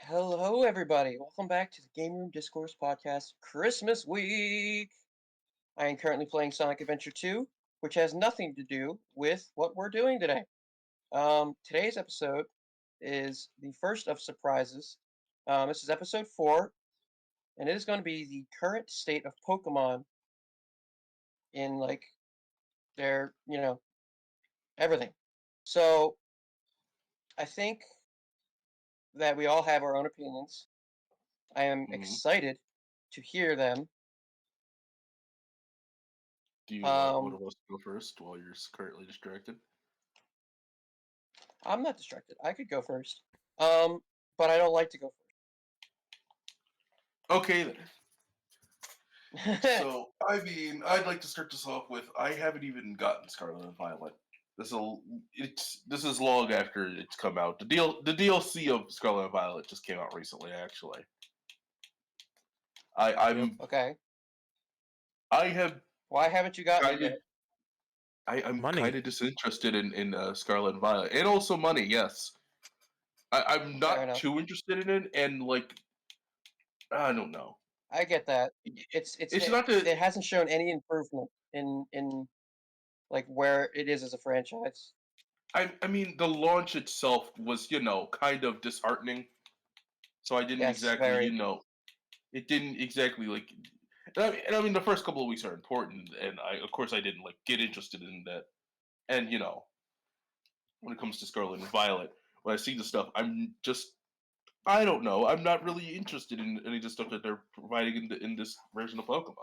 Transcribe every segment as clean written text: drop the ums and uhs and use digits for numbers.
Hello, everybody. Welcome back to the Gameroom Discourse podcast Christmas week. I am currently playing Sonic Adventure 2, which has nothing to do with what we're doing today. Today's episode is the first of surprises. This is episode 4, and it is going to be the current state of Pokemon in, their, everything. So, I think that we all have our own opinions. I am hmm excited to hear them. Do you want one Um, of us to go first while you're currently distracted? I'm not distracted. I could go first. Um, but I don't like to go Okay then. first. I'd like to start this off with I haven't even gotten Scarlet and Violet. This is long after it's come out. The DLC of Scarlet and Violet just came out recently, actually. I Yep. I'm Okay. I have Why haven't you gotten it kind of yet? I'm kind Money. of disinterested in Scarlet and Violet, and also money. Yes, I'm Fair not enough. too interested in it, and I don't know. I get that. It's not the it hasn't shown any improvement in like where it is as a franchise. I mean, the launch itself was, kind of disheartening. So I didn't Yes, exactly, very. it didn't exactly and I mean, the first couple of weeks are important, and of course, I didn't get interested in that. And when it comes to Scarlet and Violet, when I see the stuff, I don't know, I'm not really interested in any of the stuff that they're providing in this version of Pokemon.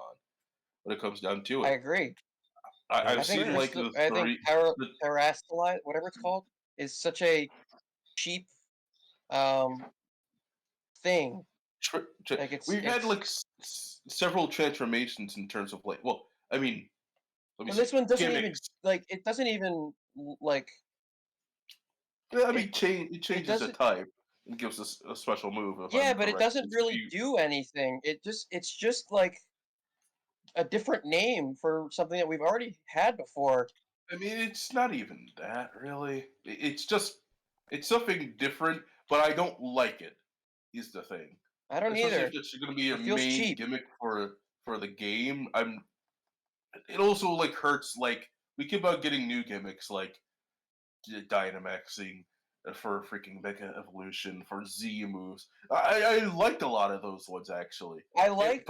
When it comes down to I it, agree. I've I That's think seen fair. the I think three. The, Terastallite, whatever it's called, is such a cheap um thing. we've had It's several transformations in terms of well, I mean, let me and this see, one doesn't even gimmicks. it doesn't even like I it mean, it it changes the doesn't. type and gives us a special move. If Yeah, I'm but it correct, doesn't really do anything. It's just like a different name for something that we've already had before. I mean, it's not even that really. It's something different, but I don't like it. Is the thing, I don't especially if either. it's going to be a It feels main cheap. gimmick for the game. It also hurts. We keep on getting new gimmicks Dynamaxing for freaking Mega Evolution for Z moves. I liked a lot of those ones actually, but I liked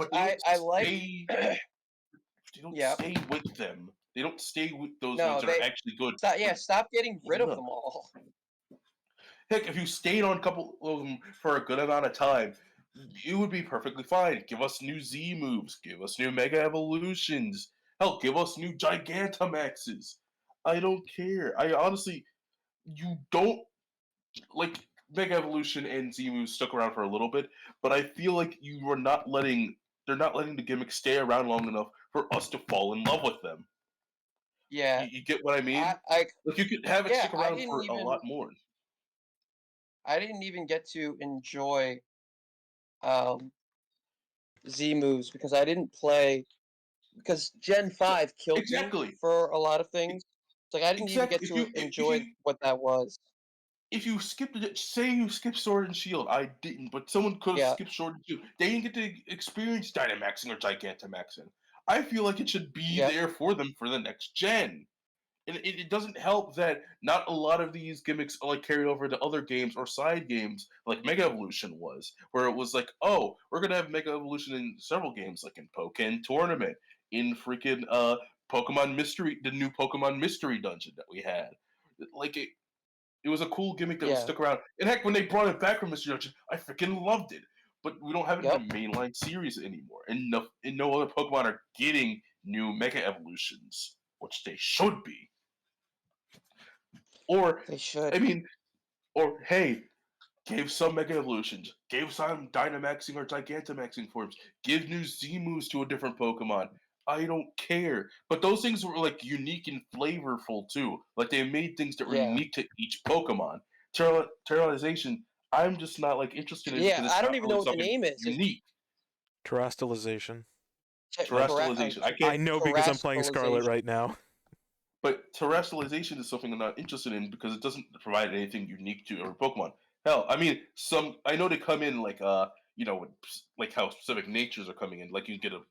they don't yeah. stay with them. They don't stay with those ones No, that are they actually good. stop getting rid of Enough. them all. Heck, if you stayed on a couple of them for a good amount of time, you would be perfectly fine. Give us new Z moves. Give us new Mega Evolutions. Hell, give us new Gigantamaxes. I don't care. I honestly, you don't Mega Evolution and Z moves stuck around for a little bit, but I feel like they're not letting the gimmick stay around long enough for us to fall in love with them. Yeah. You get what I mean? I Like, you could have it yeah, stick around for a lot more. I didn't even get to enjoy um Z moves because I didn't play because Gen 5 killed me Exactly. for a lot of things. It's like I didn't even get Exactly. to enjoy what that was. If you skipped it, say you skipped Sword and Shield, I didn't, but someone could have Yeah. skipped Sword and Shield. They didn't get to experience Dynamaxing or Gigantamaxing. I feel like it should be Yep. there for them for the next gen. And it doesn't help that not a lot of these gimmicks carry over to other games or side games like Mega Evolution was, where it was like, oh, we're gonna have Mega Evolution in several games, like in Pokken Tournament, in freaking Pokemon Mystery, the new Pokemon Mystery Dungeon that we had. Like it was a cool gimmick that was Yeah. stuck around. And heck, when they brought it back from Mystery Dungeon, I freaking loved it. But we don't have it in Yep. the mainline series anymore, and no other Pokemon are getting new Mega Evolutions, which they should be. Or, They should. I mean, or hey, give some Mega Evolutions, give some Dynamaxing or Gigantamaxing forms, give new Z moves to a different Pokemon. I don't care. But those things were unique and flavorful too. Like they made things that were Yeah. unique to each Pokemon. Terrealization, I'm just not interested in it Yeah, because it's I not don't even know really what the something name is. unique. Terastallization. Terrestrialization, I I can't. know because I'm playing Scarlet Terastallization. right now. But terrestrialization is something I'm not interested in because it doesn't provide anything unique to every Pokemon. Hell, I mean, I know they come in like like how specific natures are coming in. Like you can get a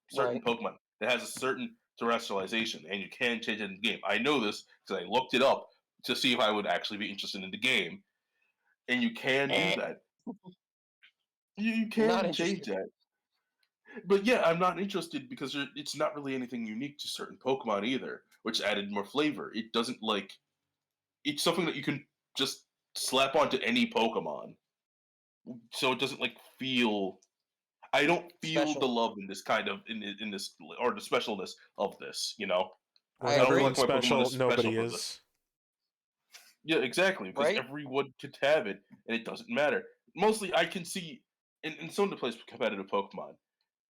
certain Right. Pokemon that has a certain terrestrialization, and you can change it in the game. I know this because I looked it up to see if I would actually be interested in the game, and you can do Eh, that. You not can change interested. that. But yeah, I'm not interested because it's not really anything unique to certain Pokemon either, which added more flavor. It doesn't like it's something that you can just slap onto any Pokemon, so it doesn't like feel. I don't feel the Special. love in this kind of in this or the specialness of this. I When I don't feel agree. everyone's like my Pokemon special, is special nobody for this. is. Yeah, exactly. Because Right. everyone could have it, and it doesn't matter. Mostly, I can see in someone that plays competitive Pokemon,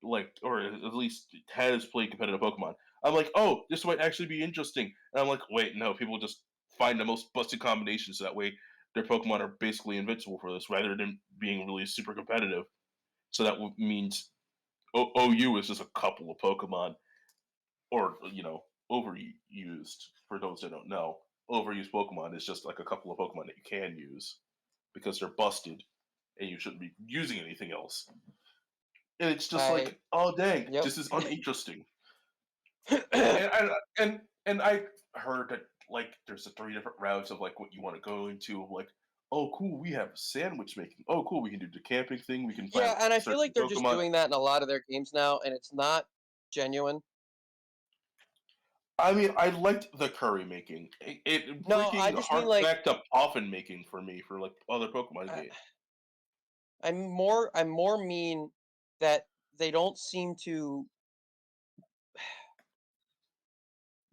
like, or at least has played competitive Pokemon. I'm like, oh, this might actually be interesting, and I'm like, wait, no, people just find the most busted combinations so that way their Pokemon are basically invincible for this, rather than being really super competitive. So that means OU is just a couple of Pokemon, or overused. For those that don't know, overused Pokemon is just like a couple of Pokemon that you can use because they're busted, and you shouldn't be using anything else. And it's just I like, oh dang, Yep. this is uninteresting. And I heard that like there's a 3 different routes of like what you want to go into. Of like, oh cool, we have sandwich making. Oh cool, we can do the camping thing. We can find Yeah, and I feel certain like they're just Pokemon. doing that in a lot of their games now, and it's not genuine. I mean, I liked the curry making. It No, I freaking just mean harked like back to poffin making for me for like other Pokemon I, games. I'm more mean that they don't seem to.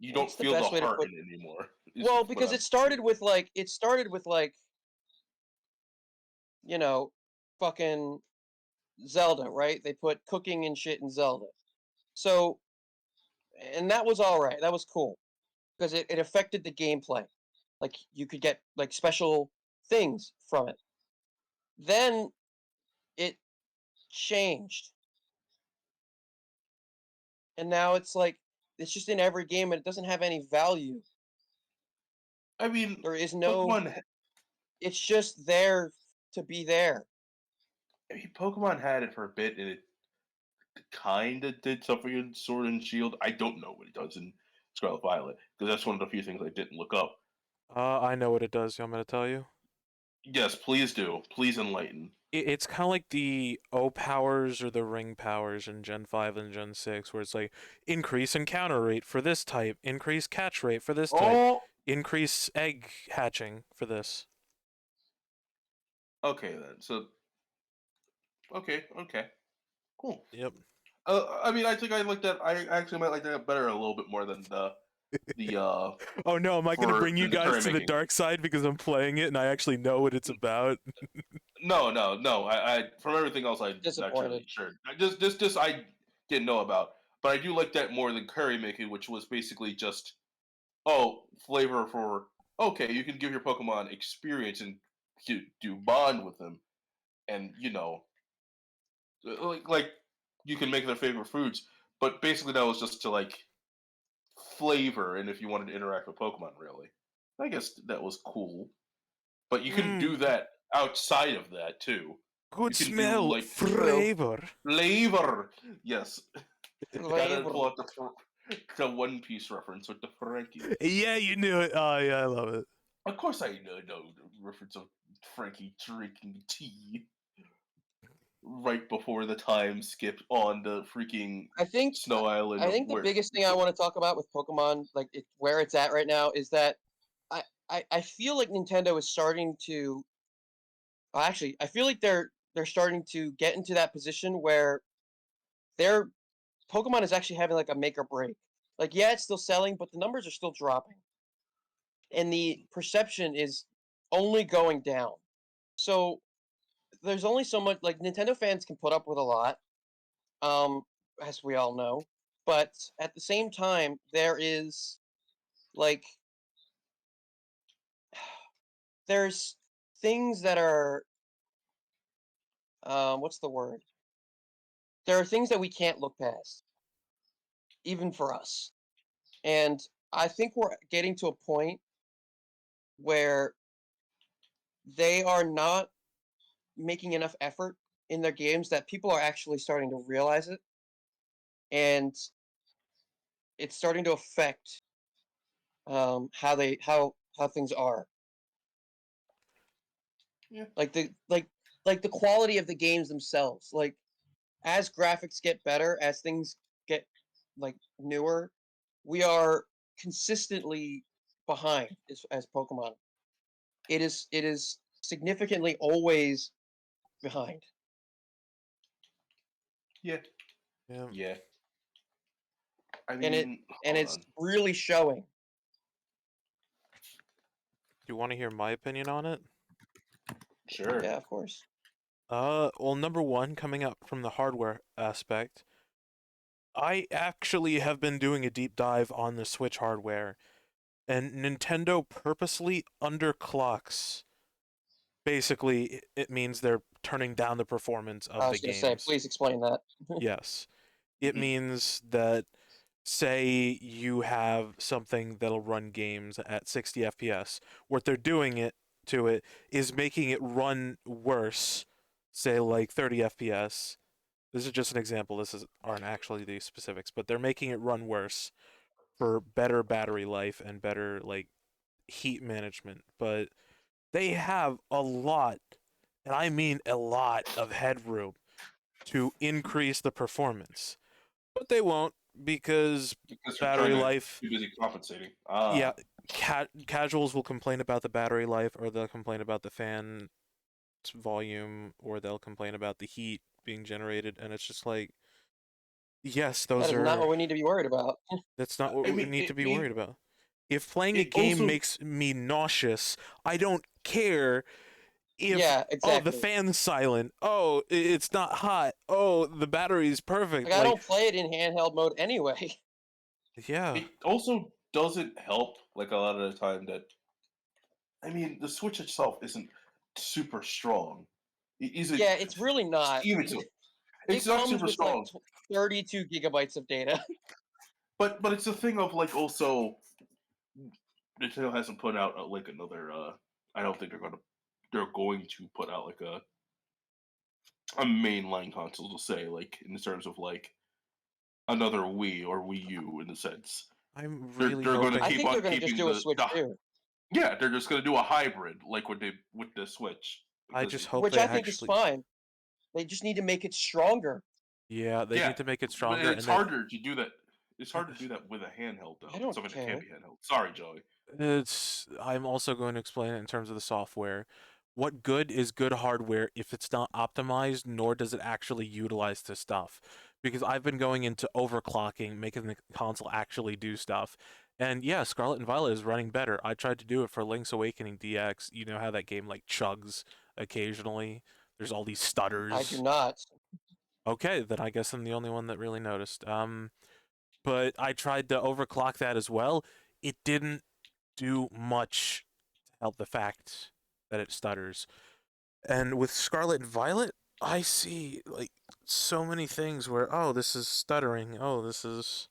You don't What's the feel the best way to heart put? in it anymore. Is Well, what because I'm it started saying. with like you know, fucking Zelda, right? They put cooking and shit in Zelda. So, and that was all right. That was cool because it affected the gameplay. Like you could get like special things from it. Then it changed, and now it's like it's just in every game, and it doesn't have any value. I mean, There is no. Pokemon. It's just there to be there. I mean, Pokemon had it for a bit, and it kind of did something in Sword and Shield. I don't know what it does in Scarlet Violet because that's one of the few things I didn't look up. I know what it does. You want me to tell you? Yes, please do. Please enlighten. It's kind of like the O powers or the ring powers in Gen 5 and Gen 6, where it's like increase encounter rate for this type, increase catch rate for this type, Oh, increase egg hatching for this. okay then. So, okay, cool. Yep. I mean, I think I like that. I actually might like that better a little bit more than the Oh no, am I gonna for bring you than the guys curry to the making. dark side because I'm playing it and I actually know what it's about? No, no, no. I from everything else, I Disappointed. naturally sure. Just I didn't know about, but I do like that more than curry making, which was basically just flavor for okay. You can give your Pokemon experience and do bond with them, and like you can make their favorite foods. But basically, that was just to like flavor, and if you wanted to interact with Pokemon, really, I guess that was cool. But you can do Mmm, that outside of that too. good You can do smell, like True. flavor. flavor. Yes, gotta Flavor. pull out the One Piece reference with the Frankie. Yeah, you knew it. Oh yeah, I love it. Of course, I know the reference of Frankie drinking tea right before the time skip on the freaking I think Snow Island I of think the where. biggest thing I want to talk about with Pokemon, like where it's at right now, is that I feel like Nintendo is starting to. Actually, I feel like they're starting to get into that position where their Pokemon is actually having like a make or break. Like, yeah, it's still selling, but the numbers are still dropping, and the perception is only going down. So there's only so much like Nintendo fans can put up with a lot, um, as we all know. But at the same time, there is like there's things that are what's the word? There are things that we can't look past, even for us. And I think we're getting to a point where they are not making enough effort in their games that people are actually starting to realize it, and it's starting to affect how things are. Yeah. Like the quality of the games themselves. Like as graphics get better, as things get like newer, we are consistently behind as Pokemon. It is significantly always behind, Yeah. Yeah. Yeah. I and it mean, and hold it's on. really showing. Do you want to hear my opinion on it? Sure. Yeah, of course. Well, number one, coming up from the hardware aspect, I actually have been doing a deep dive on the Switch hardware, and Nintendo purposely underclocks. Basically, it means they're turning down the performance I of the was gonna say, games. please explain that. Yes. It Mhm. means that, say you have something that'll run games at 60 FPS. What they're doing it to it is making it run worse, say like 30 FPS. This is just an example. Aren't actually the specifics, but they're making it run worse for better battery life and better like heat management. But they have a lot, and I mean a lot of headroom to increase the performance. But they won't because Because they're trying battery to life. too busy compensating. Yeah, casuals will complain about the battery life, or they'll complain about the fan volume, or they'll complain about the heat being generated, and it's just like, yes, That those is not are. what we need to be worried about. That's not what I we mean, need to be worried about. If playing a it game also makes me nauseous, I don't care if, Yeah, oh, the exactly. fan's silent, oh, it's not hot, oh, the battery's perfect. Like I Like, don't play it in handheld mode anyway. yeah, it also doesn't help like a lot of the time that I mean the Switch itself isn't super strong. It isn't Yeah, it's really not. even so. It's It not comes super with like strong, 32 gigabytes of data. but it's a thing of like also Nintendo hasn't put out like another. I don't think they're going to put out like a mainline console to say like in terms of like another Wii or Wii U in a sense. I'm They're really they're going to I hoping. keep think on they're gonna just keeping do a Switch too, yeah, they're just going to do a hybrid like what they with the Switch I because just hope which they I think is actually. fine. They just need to make it stronger. Yeah, they yeah, need to make it but stronger, it's and they. harder to do that. It's hard to do that with a handheld I though. don't Something that can care. be handheld. Sorry, Joey. It's. I'm also going to explain it in terms of the software. What good is good hardware if it's not optimized, nor does it actually utilize the stuff? Because I've been going into overclocking, making the console actually do stuff. And yeah, Scarlet and Violet is running better. I tried to do it for Link's Awakening DX. You know how that game like chugs occasionally? There's all these I do stutters. not. Okay, then I guess I'm the only one that really noticed. But I tried to overclock that as well. It didn't do much to help the fact that it stutters. And with Scarlet and Violet, I see like so many things where, oh, this is stuttering. Oh, this is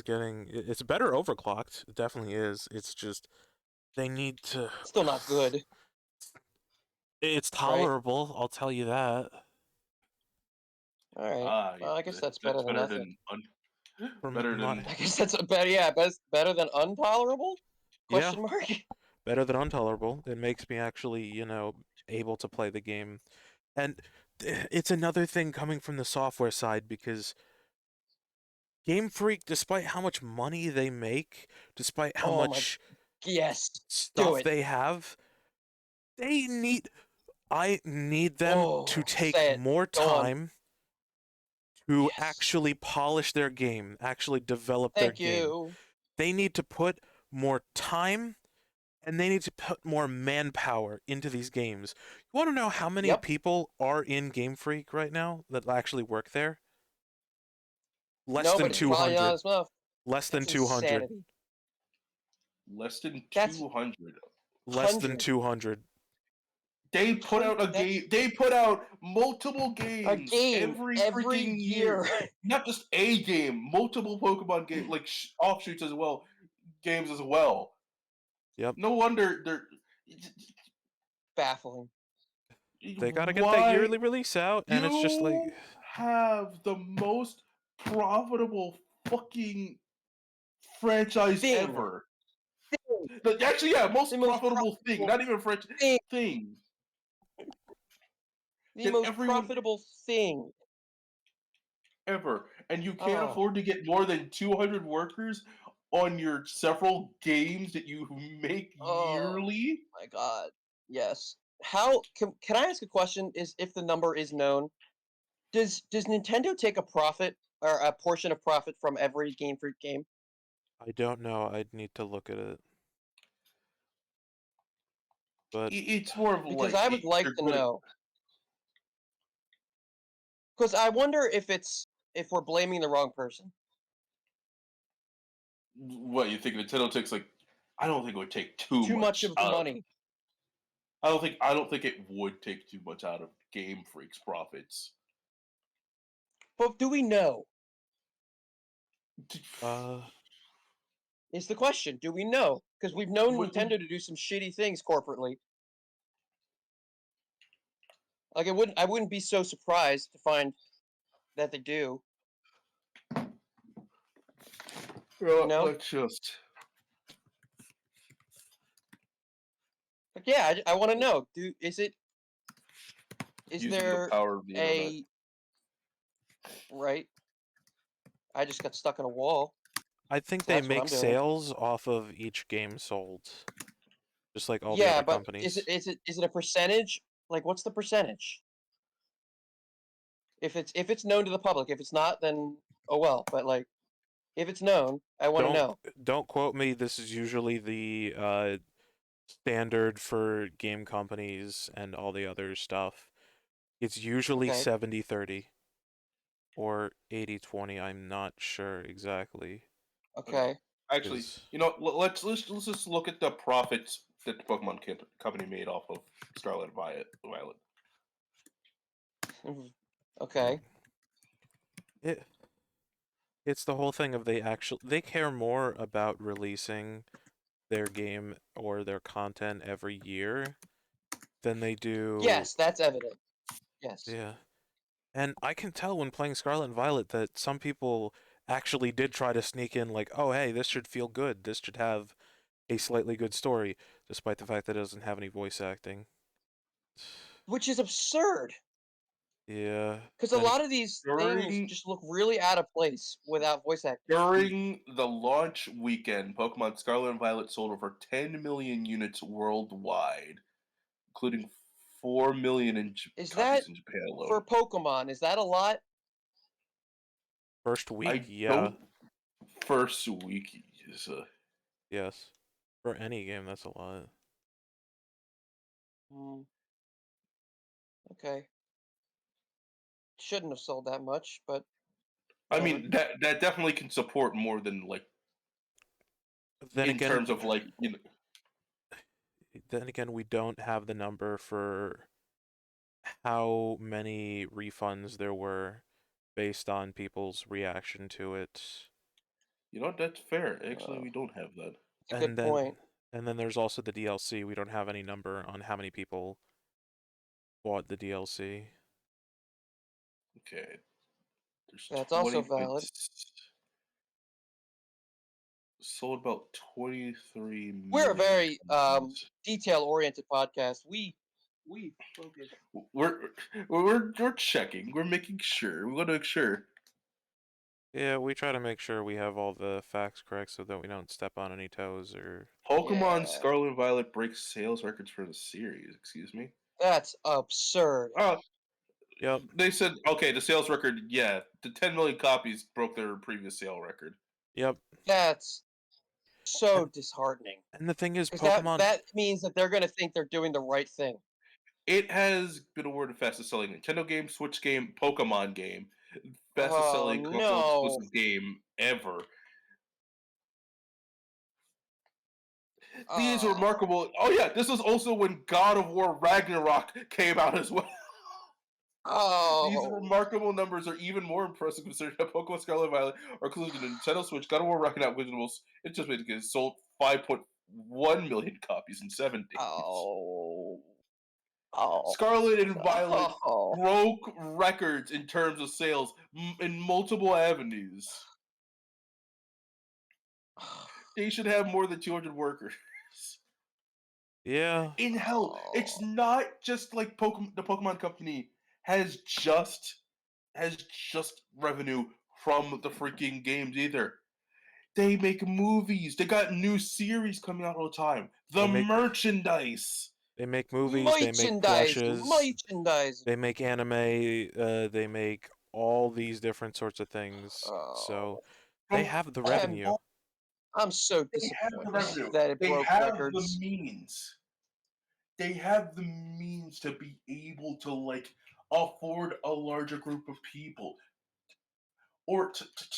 getting it's better overclocked. It definitely is. It's just they need to. Still not good, It's right? tolerable, I'll tell you that. All right. Ah, Well, I guess that's better that's than better nothing. than From better my than I guess that's a better. Yeah, better than intolerable? yeah, Question mark. better than intolerable. It makes me actually, able to play the game. And it's another thing coming from the software side because Game Freak, despite how much money they make, despite how Oh my. much Yes. Do stuff it. they have, they need I need them to Oh, take say it. more Go on. time to Yes. actually polish their game, actually develop their Thank game. you. They need to put more time and they need to put more manpower into these games. You want to know how many Yep. people are in Game Freak right now that actually work there? Less than Nobody. Probably not 200. as enough. Less than That's 200. insanity. less than That's 200. Less than 100. 200. They put out a That's game. They put out multiple a games game every every freaking year. year. Not just a game, multiple Pokemon game, like offshoots as well, games as well. Yep. No wonder they're baffling. They gotta get that Why yearly release out, and it's just like, you have the most profitable fucking franchise Thing. ever? Thing. Actually, yeah, The most most profitable thing, profitable not even franchise thing. thing The that most everyone profitable thing. ever, and you can't Oh afford to get more than 200 workers on your several games that you make oh yearly. my god. Yes. How can I ask a question? Is if the number is known, does Nintendo take a profit or a portion of profit from every Game Freak game? I don't know. I'd need to look at it, but It's more of Because like I would like you're to gonna. know. Because I wonder if we're blaming the wrong person. What you think Nintendo takes like? I don't think it would take too Too much much of the out of. money. I don't think it would take too much out of Game Freak's profits. But do we know? uh, Is the question. Do we know? Because we've known What- Nintendo to do some shitty things corporately. Like I wouldn't be so surprised to find that they do. You know? Let's just. Like yeah, I want to know. Is Using the there power of the internet. a right? I just got stuck in a wall. I think they That's what make I'm doing. sales off of each game sold, just like all the Yeah, other but companies. is it a percentage? Like what's the percentage? If it's known to the public, if it's not, then oh well. But like if it's known, I want to Don't know. don't quote me. This is usually the standard for game companies and all the other stuff. It's usually Okay. 70-30 or 80-20. I'm not sure exactly. Okay. Actually, Is let's just look at the profits that the Pokemon company made off of Scarlet and Violet. Okay. it it's the whole thing of they care more about releasing their game or their content every year than they do. Yes, that's evident. Yes. Yeah. And I can tell when playing Scarlet and Violet that some people actually did try to sneak in like, "Oh, hey, this should feel good. This should have a slightly good story," despite the fact that it doesn't have any voice acting. Which is absurd. Yeah. Because a Then lot of these things During just look really out of place without voice acting. during the launch weekend, Pokemon Scarlet and Violet sold over 10 million units worldwide, including 4 million Is that copies in Japan alone. for Pokemon? Is that a lot? first week, I yeah. don't. First week is Yes. For any game, that's a lot. Hmm, okay. Shouldn't have sold that much, but I whatever. mean that definitely can support more than like Then in again, terms of like we don't have the number for how many refunds there were based on people's reaction to it. that's fair. Actually, Uh, we don't have that. that's a good point. And then there's also the DLC. We don't have any number on how many people bought the DLC. Okay, there's That's also 20. valid. It's sold about 23 We're a million very copies. detail-oriented podcast. We focus. We're we're checking. We're making sure. We want to make sure. Yeah, we try to make sure we have all the facts correct so that we don't step on any toes or. Pokemon Yeah, Scarlet and Violet breaks sales records for the series. Excuse me. that's absurd. Oh, Yep, they said okay. The sales record, yeah, the 10 million copies broke their previous sale record. yep. That's so And disheartening. and the thing is, Because Pokemon. that means that they're gonna think they're doing the right thing. It has been awarded fastest selling Nintendo game, Switch game, Pokemon game, fastest Oh selling console no. exclusive game ever. These are Oh. remarkable. Oh yeah, this is also when God of War Ragnarok came out as well. These Oh. remarkable numbers are even more impressive considering that Pokemon Scarlet and Violet are included in the Nintendo Switch. God of War Ragnarok was the most anticipated because it sold 5.1 million copies in 7 days. Oh. Scarlet and Violet Oh. broke records in terms of sales in multiple avenues. They should have more than 200 workers. Yeah. In hell, it's Oh. not just like Pokemon. The Pokemon Company has just revenue from the freaking games either. They make movies. They got new series coming out all the time. They The make merchandise. movies, they make plushes, Merchandising. they make anime, they make all these different sorts of things. So Oh. they From have the I'm revenue. I'm so they have the disappointed revenue. that it They broke have the records. means. They have the means to be able to like afford a larger group of people, or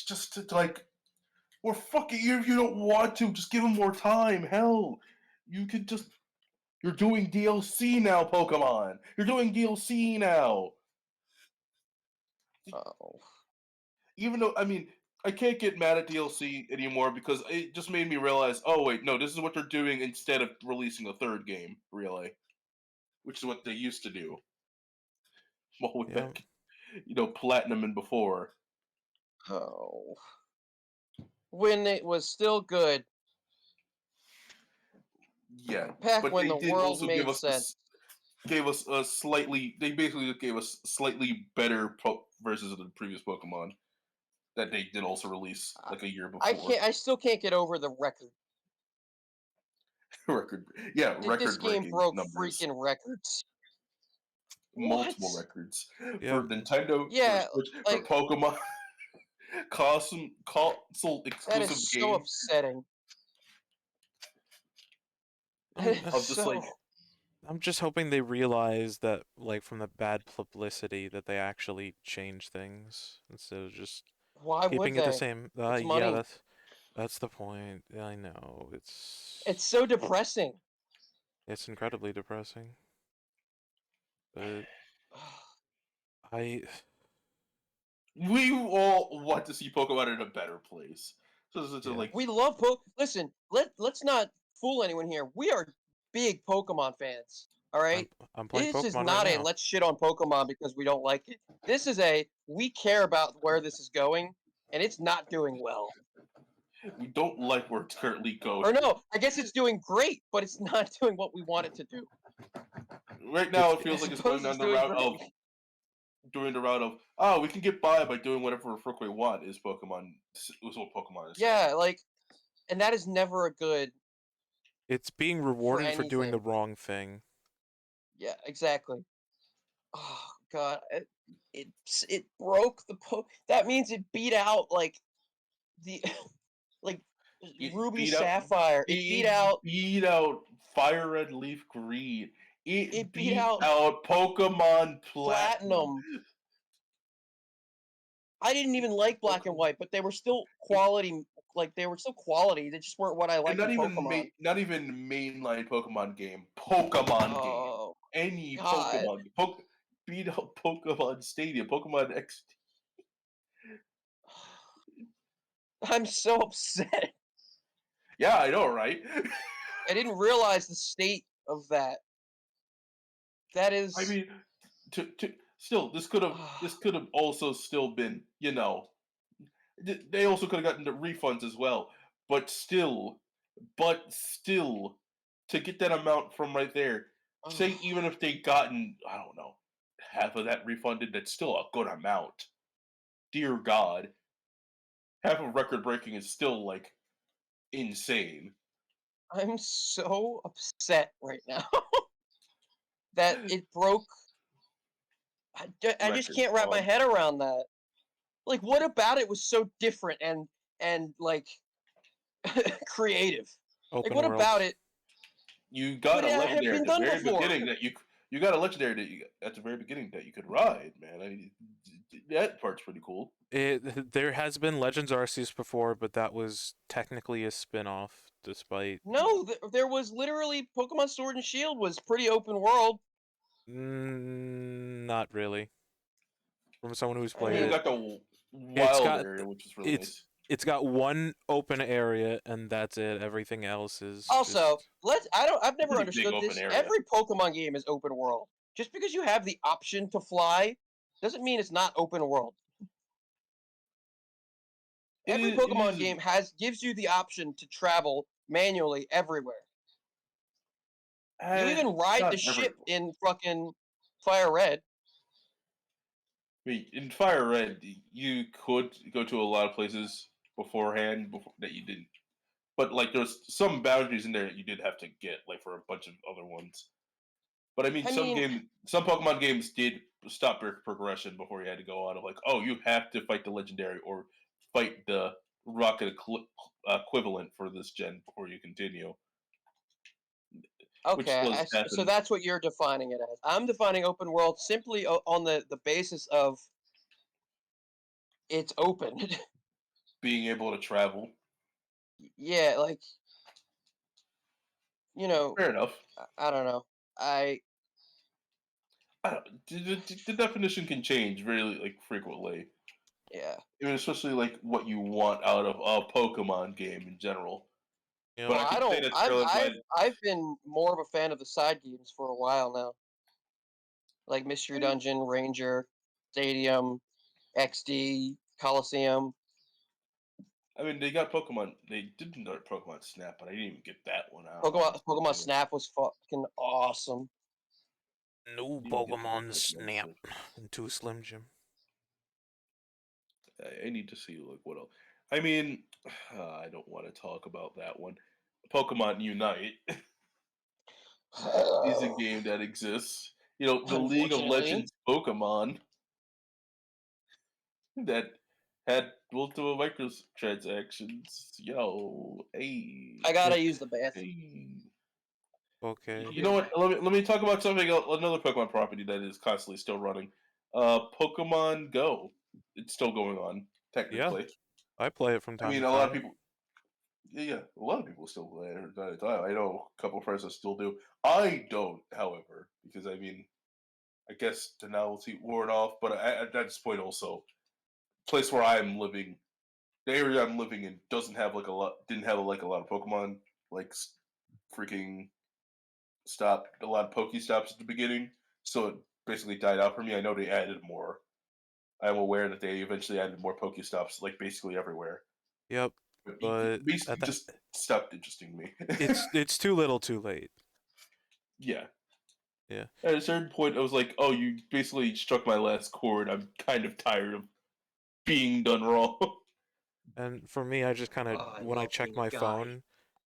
just to like, or fuck it, if you don't want to, just give them more time. Hell, you could just. You're doing DLC now, Pokemon. You're doing DLC now. Oh. Even though, I mean, I can't get mad at DLC anymore because it just made me realize, oh wait, no, this is what they're doing instead of releasing a third game, really, which is what they used to do. Well, way Yeah. back, Platinum and before. Oh. When it was still good, Yeah, back but when they the did world also made sense. gave us a slightly. They basically gave us slightly better versions of the previous Pokemon that they did also release I like a year I before. can't. I still can't get over the record. record, yeah, This record game breaking broke numbers, freaking records. What? multiple records Yeah. for Nintendo, for Yeah, Switch, for like Pokemon, console that is exclusive so game. upsetting. I'm Of just like, So I'm just hoping they realize that, like, from the bad publicity, that they actually change things instead of just why would keeping it the they? same. It's Yeah, money. that's the point. I know It's so depressing. it's incredibly depressing, but I we all want to see Pokemon in a better place. So it's yeah. like, We love Listen, let's not fool anyone here. We are big Pokemon fans. All I'm right. I'm playing This is Pokemon right not a now. let's shit on Pokemon because we don't like it. This is a we care about where this is going, and it's not doing well. we don't like where it's currently going. Or no, I guess it's doing great, but it's not doing what we want it to do. Right now, It's it I feels like it's going suppose it's down the doing route great. of oh, we can get by doing whatever frick we want. Is what Pokemon is saying. Yeah, like, and that is never a good it's being for rewarded for doing the anything. wrong thing. Yeah, exactly. Oh God, it broke the That means it beat out like the like It Ruby beat out Sapphire. It beat out. Fire Red Leaf Green. It It beat beat out out Pokemon Platinum. Platinum. I didn't even like Black and Pokemon, White, but they were still quality. Like they were still quality. They just weren't what I and liked in Pokemon. not even mainline Pokemon game. Pokemon game. Oh Any God, Pokemon. Beat out Pokemon Stadium. Pokemon X. I'm so upset. Yeah, I know, right? I didn't realize the state of that. That I is. mean, to still this could have also still been, they also could have gotten the refunds as well, but still to get that amount from right there, say even if they gotten, I don't know, half of that refunded, that's still a good amount. Dear God, half of record breaking is still like insane. I'm so upset right now that it broke. I just Records, can't wrap my dog. head around that. Like, what about it was so different and like creative? Like, Open what world. about it You would got a it have legendary been at the done very before? beginning that you got a legendary at the very beginning that you could ride, man. That part's pretty cool. There has been Legends Arceus before, but that was technically a spin-off, despite No, there was literally Pokemon Sword and Shield was pretty open world. not really. From someone who's I played You mean, it, got the it's wild got area, which is really it's nice. it's got one open area and that's it. Everything else is also, just I've A never pretty big understood open this. area. Every Pokemon game is open world. just because you have the option to fly doesn't mean it's not open world. Every it Pokemon is game gives you the option to travel manually everywhere. You even ride not the every. ship in fucking Fire Red. I mean, in Fire Red, you could go to a lot of places beforehand that you didn't. But like, there's some boundaries in there that you did have to get, like for a bunch of other ones. But I mean, I mean, some Pokemon games did stop your progression before you had to go out of like, oh, you have to fight the legendary or fight the rocket equivalent for this gen before you continue, which okay, does so happen. that's what you're defining it as. I'm defining open world simply on the basis of it's open. Being able to travel, Yeah, like, you know, fair enough. I don't know. I The definition can change really like frequently. yeah. I mean, especially like what you want out of a Pokemon game in general. But Yep. Well, I I could say don't. that's fairly wide. I've been more of a fan of the side games for a while now, like Mystery Dungeon, Ranger, Stadium, XD, Coliseum. I mean, they got Pokemon. They did another Pokemon Snap, but I didn't even get that one out. Pokemon Snap was fucking awesome. No Didn't even get the Pokemon Pokemon Snap Snap. into Slim Jim. I need to see like what else. I mean, I don't want to talk about that one. Pokemon Unite is a game that exists. You know, the League of Unfortunately, Legends Pokemon that had multiple microtransactions. Yo, hey, I gotta Look, use the bathroom. hey. okay. I'll You be know right what? back. Let me talk about something. Another Pokemon property that is constantly still running. Pokemon Go. It's still going on Yeah, technically. I play it from I time mean, to a lot of time. people. Yeah, a lot of people still play it from time to time. I know a couple of friends that still do. I don't, however, because I mean, I guess the novelty wore off. But at this point, also, place where I'm living, the area I'm living in doesn't have like a lot. Didn't have like a lot of Pokemon like freaking stopped a lot of Pokestops at the beginning, so it basically died out for me. I know they added more. I'm aware that they eventually added more Pokestops, like basically everywhere. Yep, But but at basically, that, just stopped interesting me. it's too little, too late. Yeah. Yeah, At a certain point, I was like, "Oh, you basically struck my last chord. I'm kind of tired of being done wrong." and for me, I just kind of Oh, I when I love check being a my guy. phone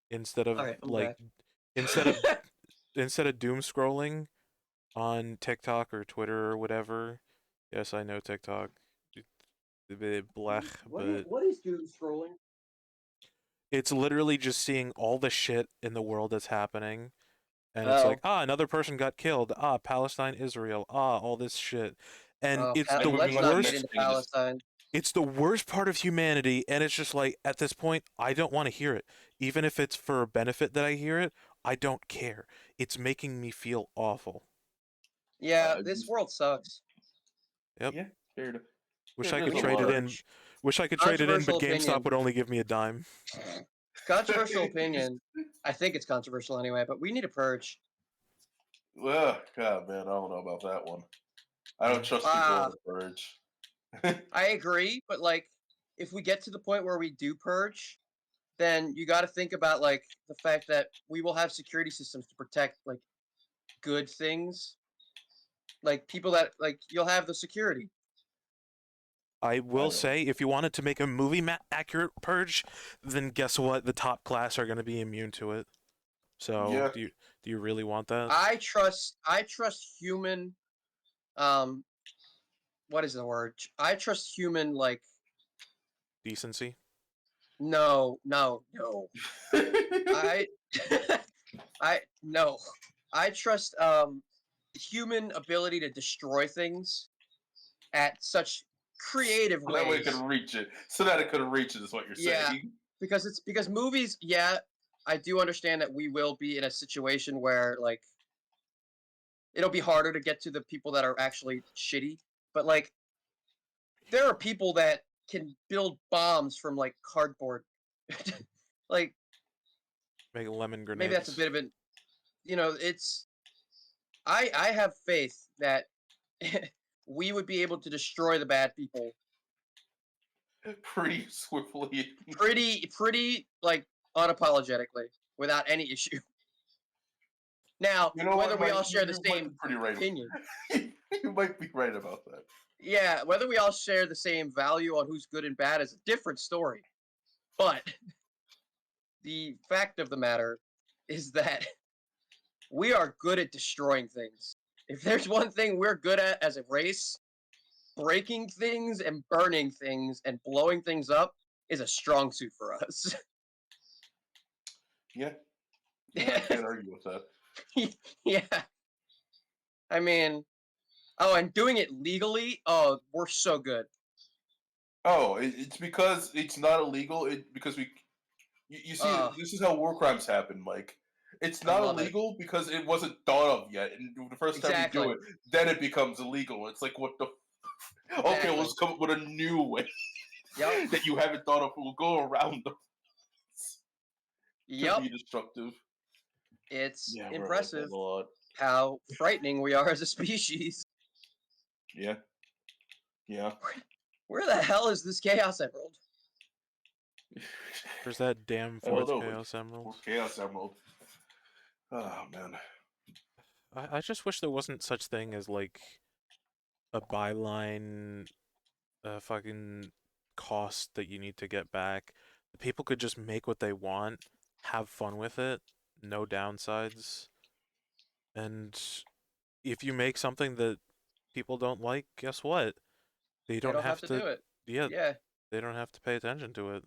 instead of All right, I'm like back. instead of instead of doom scrolling on TikTok or Twitter or whatever. Yes, I know TikTok. A bit blech, but What is doom scrolling? it's literally just seeing all the shit in the world that's happening. And it's like, Oh, another person got killed. Palestine, Israel. All this shit. And it's I the moving let's on to not the get next worst into thing. Just Palestine. it's the worst part of humanity, and it's just like at this point I don't want to hear it. Even if it's for a benefit that I hear it, I don't care. It's making me feel awful. Yeah, this just world sucks. Yep. yeah, fair enough. Wish I There's We could a need to trade lot it of in. purge. Wish I could trade it in, Controversial but GameStop opinion. would only give me a dime. Controversial opinion. I think it's controversial anyway, but we need a purge. Well, God, man, I don't know about that one. I don't Yeah. trust people on Ah, the verge. I agree, but like, if we get to the point where we do purge, then you got to think about like the fact that we will have security systems to protect like good things, like people that like you'll have the security. I I will don't. say, if you wanted to make a movie accurate purge, then guess what? The top class are going to be immune to it. So Yeah, do you really want that? I trust human um what is the word? I trust human like Decency. no. I I no. I trust human ability to destroy things at such creative so that way it could ways. reach it. So that it could reach it is what you're Yeah, saying. because movies, yeah, I do understand that we will be in a situation where like it'll be harder to get to the people that are actually shitty, but like there are people that can build bombs from like cardboard. Like Make lemon maybe that's a grenades. bit of an it's I have faith that we would be able to destroy the bad people pretty swiftly. pretty like unapologetically without any issue. Now, You know whether what, we all Mike? share the You might be same pretty right. opinion, You might be right about that. yeah, whether we all share the same value on who's good and bad is a different story. But the fact of the matter is that we are good at destroying things. If there's one thing we're good at as a race, breaking things and burning things and blowing things up is a strong suit for us. Yeah, yeah, I can't argue with that. Yeah. I mean, oh, and doing it legally, oh, we're so good. Oh, it's because it's not illegal. Because you see, Uh, this is how war crimes happen, Mike. It's I not love it. illegal because it wasn't thought of yet, and the first time you do Exactly. it, then it becomes illegal. It's like what the. Okay, Exactly. let's come up with a new way Yep. that you haven't thought of. We'll go around them to Yep. be destructive. It's Yeah, we're like that impressive a lot. how frightening we are as a species. Yeah, yeah. Where the hell is this Chaos Emerald? There's that damn I don't fourth know. Chaos Emerald. Chaos Emerald. Oh man. I just wish there wasn't such thing as like a byline, fucking cost that you need to get back. People could just make what they want, have fun with it, no downsides. And if you make something that people don't like, guess what? They They don't don't have have to to. do it. Yeah, Yeah. they don't have to pay attention to it.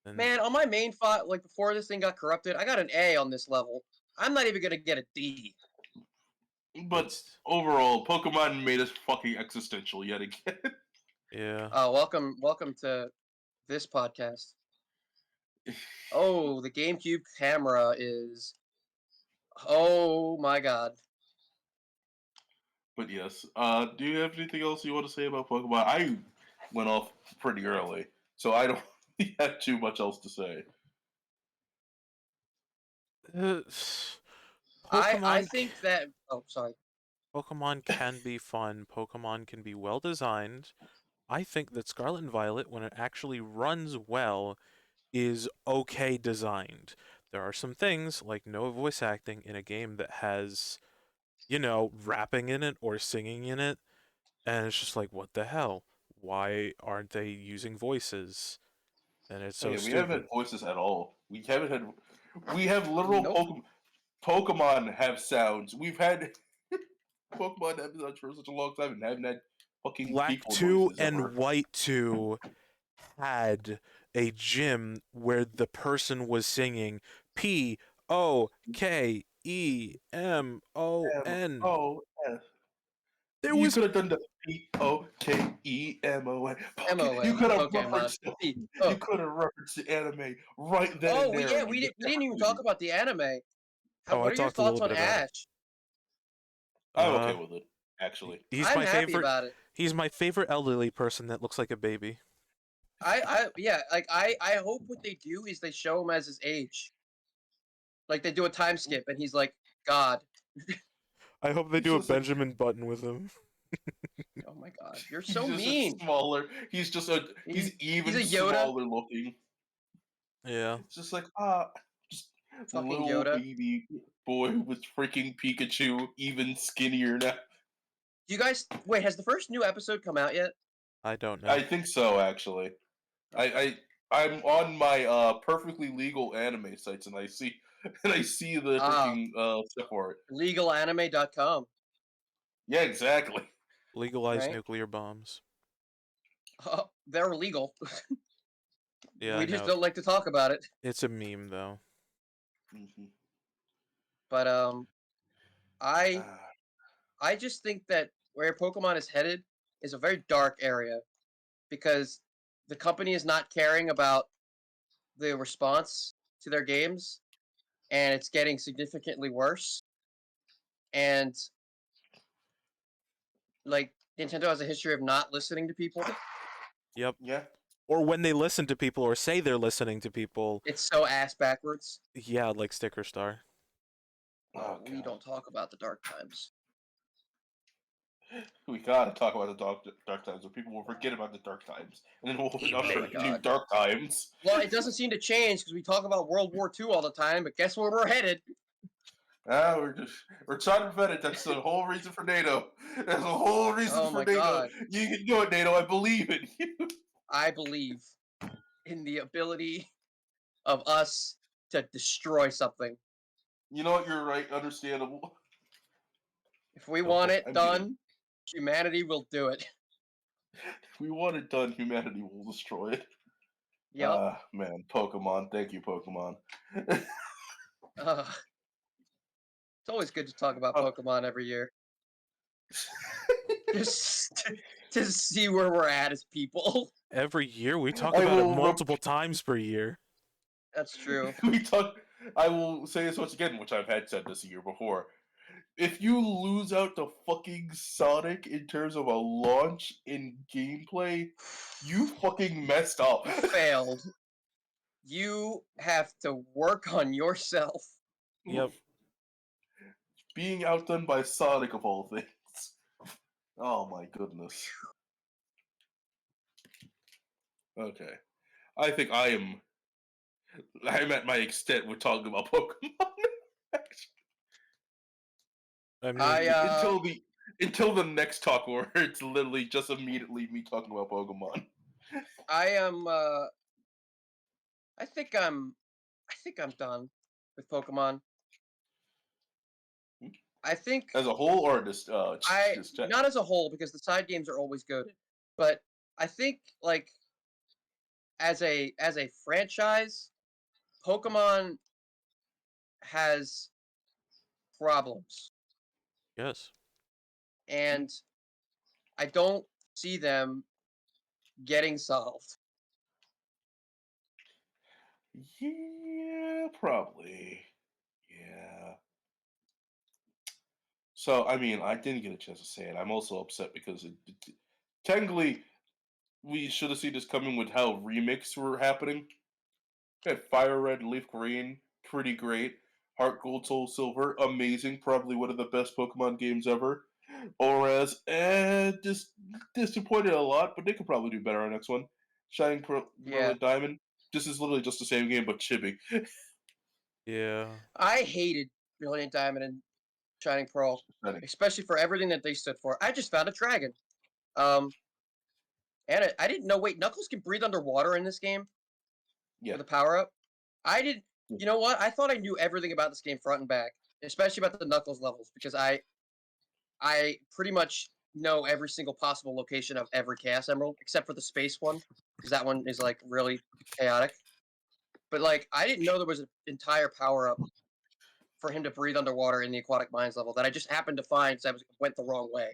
And Man, on my main file, like before this thing got corrupted, I got an A on this level. I'm not even gonna get a D. But it's overall, Pokemon made us fucking existential yet again. yeah. Welcome to this podcast. Oh, the GameCube camera is. Oh my god. But yes, do you have anything else you want to say about Pokemon? I went off pretty early, so I don't really have too much else to say. Uh, I Pokemon think that. Oh, sorry. Pokemon can be fun. Pokemon can be well designed. I think that Scarlet and Violet, when it actually runs well, is okay designed. There are some things, like no voice acting in a game that has, rapping in it or singing in it, and it's just like, what the hell? Why aren't they using voices? And it's Oh so yeah, we haven't stupid. had voices at all. We haven't had. We have literal Nope. Pokemon have sounds. We've had Pokemon have sounds for such a long time and haven't had fucking Black people 2 noises ever. and White 2 had a gym where the person was singing Pokemon. M-O-S. There You was could have done the Pokemon. You MON. could have Pokemon. referenced. You could have referenced the anime right then Oh, and there. And we you would didn't even definitely talk about the anime. I What are your talked a thoughts little on bit about it. Ash? I'm Uh, okay with it, actually. he's I'm my happy favorite. about it. He's my favorite elderly person that looks like a baby. Yeah, like I hope what they do is they show him as his age. Like they do a time skip and he's like, God. I hope they He's do a just like Benjamin Button with him. Oh my God, you're he's so just a mean. smaller. He's He's even a Yoda. smaller looking. Yeah. It's just like just Fucking little Yoda. baby boy with freaking Pikachu, even skinnier now. You guys wait, has the first new episode come out yet? I don't know. I think so, actually. I'm on my perfectly legal anime sites and I see the Ah, freaking stuff for it. legalanime.com, Yeah, exactly. Legalize right? nuclear bombs. They're legal. Yeah, We I just know. don't like to talk about it. It's a meme though. Mhm. But I Ah, I just think that where Pokemon is headed is a very dark area because the company is not caring about the response to their games and it's getting significantly worse. And like Nintendo has a history of not listening to people. Yep. yeah. Or when they listen to people or say they're listening to people, It's so ass backwards. yeah, like Sticker Star. Oh, we God. don't talk about the dark times. We gotta talk about the dark times, or people will forget about the dark times, and then we'll Oh usher my in new god. dark times. Well, it doesn't seem to change because we talk about World War II all the time, but guess where we're headed? We're trying to prevent it. That's the whole reason for NATO. That's the whole reason Oh for my NATO. god. You can do it, NATO. I believe in you. I believe in the ability of us to destroy something. You know what? You're right. Understandable. If we want Okay. it I'm getting. done, humanity will do it. If we want it done, humanity will destroy it. Yep. Man, Pokemon. Thank you, Pokemon. Uh, it's always good to talk about Uh, Pokemon every year. Just to see where we're at as people. Every year we talk I about it will. multiple times per year. That's true. We talk. I will say this once again, which I've had said this a year before. If you lose out to fucking Sonic in terms of a launch in gameplay, you fucking messed up. You failed. You have to work on yourself. Yep. Being outdone by Sonic of all things. Oh my goodness. Okay. I think I'm at my extent with talking about Pokemon. I mean, I until the next talk where it's literally just immediately me talking about Pokemon. I am I think I'm done with Pokemon. I think As a whole or just I just not as a whole because the side games are always good, but I think like as a franchise, Pokemon has problems, yes. and I don't see them getting solved. Yeah, probably. Yeah. So, I mean, I didn't get a chance to say it. I'm also upset because technically we should have seen this coming with how remakes were happening. We had Fire Red, Leaf Green, pretty great. Heart Gold, Soul Silver, amazing. Probably one of the best Pokemon games ever. Whereas, just disappointed a lot, but they could probably do better on next one. Shining Pearl, Yeah, Brilliant Diamond. This is literally just the same game, but chibi. Yeah. I hated Brilliant Diamond and Shining Pearl, Shining. especially for everything that they stood for. I just found a dragon. Um, and I didn't know. Wait, Knuckles can breathe underwater in this game Yeah. with a power up. I did. You know what? I thought I knew everything about this game front and back, especially about the Knuckles levels, because I pretty much know every single possible location of every Chaos Emerald except for the space one, because that one is like really chaotic. But like, I didn't know there was an entire power up for him to breathe underwater in the aquatic mines level that I just happened to find because went the wrong way.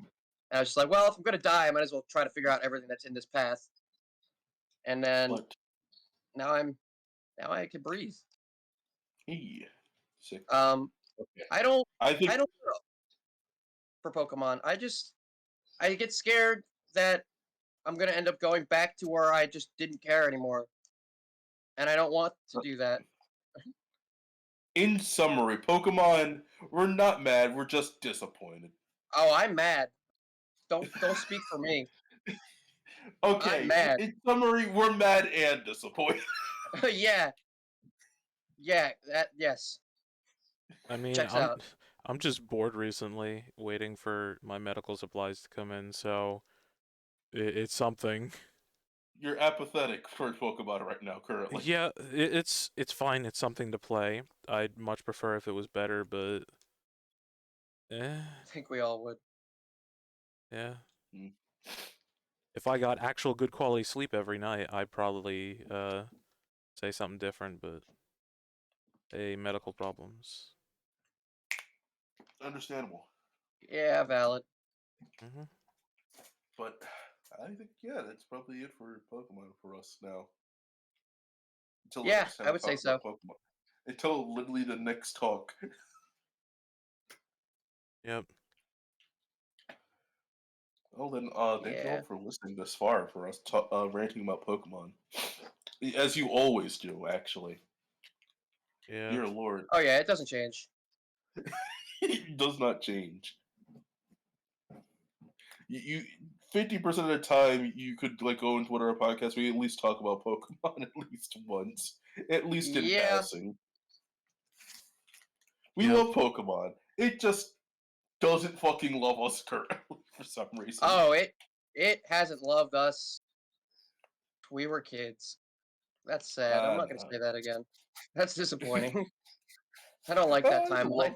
And I was just like, well, if I'm gonna die, I might as well try to figure out everything that's in this path. And then But, now I'm now I can breathe. hey, sick. Um, Okay. I don't I I think don't know for Pokemon. I get scared that I'm gonna end up going back to where I just didn't care anymore, and I don't want to do that. in summary, Pokemon, we're not mad, we're just disappointed. Oh, I'm mad. Don't speak for me. I'm Okay, mad. in summary, we're mad and disappointed. Yeah, yeah. That yes I mean, checks out. I'm just bored recently, waiting for my medical supplies to come in. So it's something. You're apathetic for Pokemon right now, currently. Yeah, it's fine. It's something to play. I'd much prefer if it was better, but I think we all would. yeah. Mm. If I got actual good quality sleep every night, I'd probably say something different. But hey, medical problems. Understandable. Yeah, valid. Hmm. But I think, yeah, that's probably it for Pokemon for us now. Until the Yeah, next I time we would say talk so. about Pokemon. Until literally the next talk. Yep. Well, then, thank you Yeah. all for listening this far for us ranting about Pokemon. As you always do, actually. Yeah. Dear Lord. Oh yeah, it doesn't change. It does not change. You 50% of the time you could like go into whatever podcast we at least talk about Pokemon at least once, at least in Yeah. passing. We Yep. love Pokemon. It just doesn't fucking love us currently for some reason. Oh, it hasn't loved us. We were kids. That's sad. I'm not gonna No. say that again. That's disappointing. I don't like that timeline.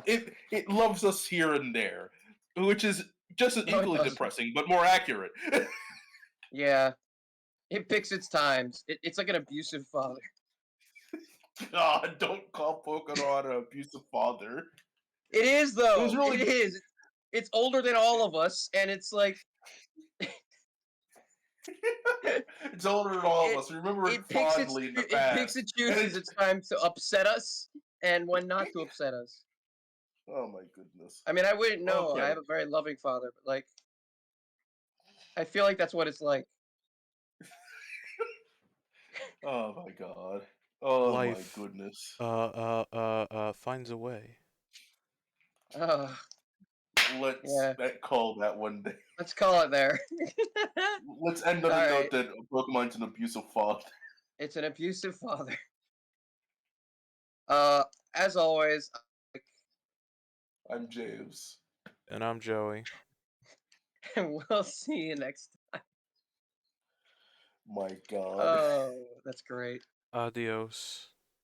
It loves us here and there, which is just as No, it equally doesn't. depressing, but more accurate. Yeah, it picks its times. It's like an abusive father. God, don't call Pokemon an abusive father. It is It was though. It really is. It's older than all of us, and it's like it's older than all of it us. We remember it it picks its fondly in the it picks past. and And chooses its time to upset us and when not to upset us. oh my goodness. I mean, I wouldn't know. I Okay. have a very loving father, but like, I feel like that's what it's like. Oh my god. Oh my Life goodness. finds a way. Uh, Let's yeah, call that one day. let's call it there. Let's end on All a right, note that Pokemon's an abusive father. it's an abusive father. Uh, as always, I'm James. And I'm Joey. we'll see you next time. My god. Oh, that's great. Adios.